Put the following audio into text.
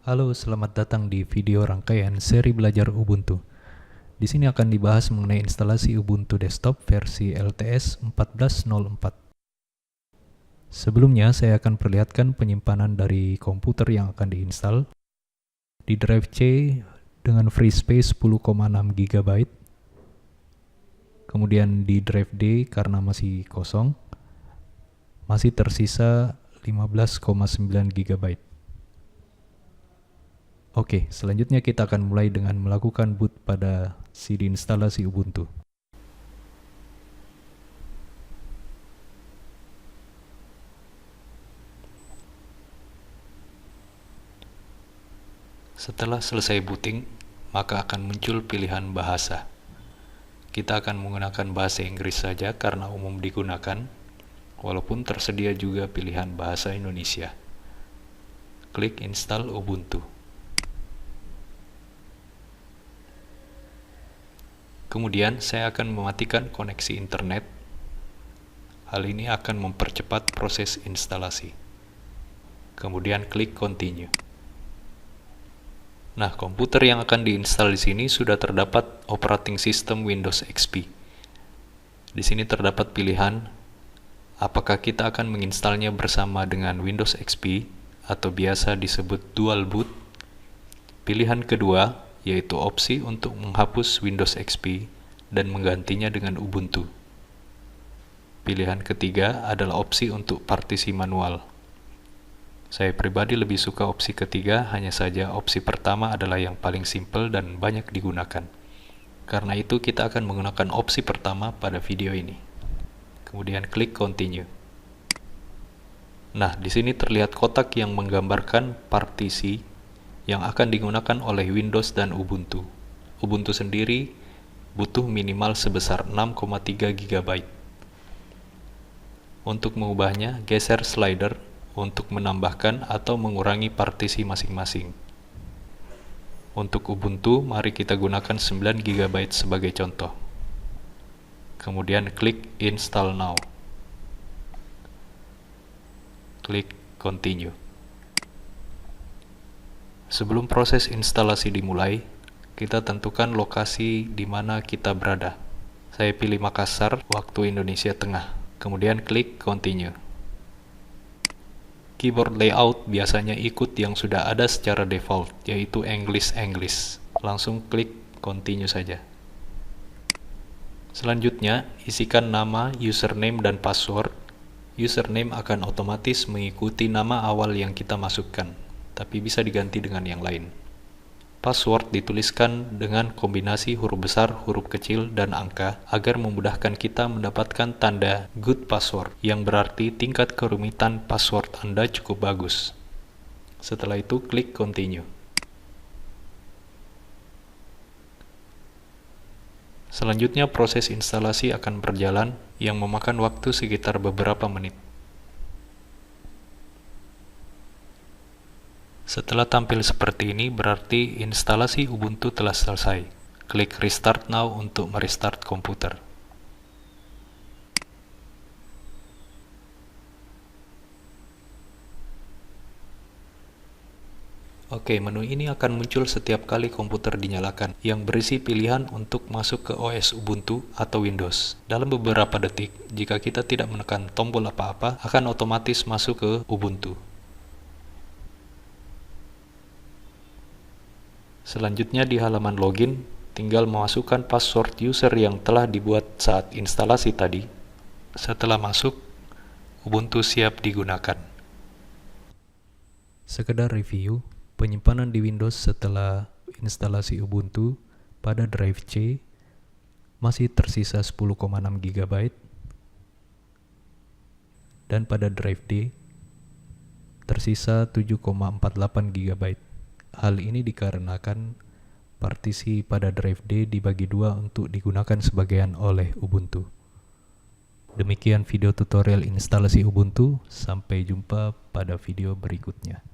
Halo, selamat datang di video rangkaian seri belajar Ubuntu. Di sini akan dibahas mengenai instalasi Ubuntu desktop versi LTS 14.04. Sebelumnya, saya akan perlihatkan penyimpanan dari komputer yang akan diinstal. Di drive C dengan free space 10,6 GB. Kemudian di drive D karena masih kosong, masih tersisa 15,9 GB. Oke, selanjutnya kita akan mulai dengan melakukan boot pada CD instalasi Ubuntu. Setelah selesai booting, maka akan muncul pilihan bahasa. Kita akan menggunakan bahasa Inggris saja karena umum digunakan, walaupun tersedia juga pilihan bahasa Indonesia. Klik install Ubuntu. Kemudian saya akan mematikan koneksi internet. Hal ini akan mempercepat proses instalasi. Kemudian klik continue. Nah, komputer yang akan diinstal di sini sudah terdapat operating system Windows XP. Di sini terdapat pilihan apakah kita akan menginstalnya bersama dengan Windows XP atau biasa disebut dual boot. Pilihan kedua yaitu opsi untuk menghapus Windows XP dan menggantinya dengan Ubuntu. Pilihan ketiga adalah opsi untuk partisi manual. Saya pribadi lebih suka opsi ketiga, hanya saja opsi pertama adalah yang paling simpel dan banyak digunakan. Karena itu kita akan menggunakan opsi pertama pada video ini. Kemudian klik continue. Nah, di sini terlihat kotak yang menggambarkan partisi yang akan digunakan oleh Windows dan Ubuntu. Ubuntu sendiri butuh minimal sebesar 6,3 GB. Untuk mengubahnya, geser slider untuk menambahkan atau mengurangi partisi masing-masing. Untuk Ubuntu, mari kita gunakan 9 GB sebagai contoh. Kemudian klik Install Now. Klik Continue. Sebelum proses instalasi dimulai, kita tentukan lokasi di mana kita berada. Saya pilih Makassar, waktu Indonesia Tengah. Kemudian klik Continue. Keyboard layout biasanya ikut yang sudah ada secara default, yaitu English. Langsung klik Continue saja. Selanjutnya, isikan nama, username, dan password. Username akan otomatis mengikuti nama awal yang kita masukkan, tapi bisa diganti dengan yang lain. Password dituliskan dengan kombinasi huruf besar, huruf kecil, dan angka agar memudahkan kita mendapatkan tanda good password, yang berarti tingkat kerumitan password Anda cukup bagus. Setelah itu klik continue. Selanjutnya proses instalasi akan berjalan yang memakan waktu sekitar beberapa menit. Setelah tampil seperti ini, berarti instalasi Ubuntu telah selesai. Klik Restart Now untuk merestart komputer. Oke, menu ini akan muncul setiap kali komputer dinyalakan, yang berisi pilihan untuk masuk ke OS Ubuntu atau Windows. Dalam beberapa detik, jika kita tidak menekan tombol apa-apa, akan otomatis masuk ke Ubuntu. Selanjutnya di halaman login, tinggal memasukkan password user yang telah dibuat saat instalasi tadi. Setelah masuk, Ubuntu siap digunakan. Sekedar review, penyimpanan di Windows setelah instalasi Ubuntu pada drive C masih tersisa 10,6 GB dan pada drive D tersisa 7,48 GB. Hal ini dikarenakan partisi pada drive D dibagi dua untuk digunakan sebagian oleh Ubuntu. Demikian video tutorial instalasi Ubuntu, sampai jumpa pada video berikutnya.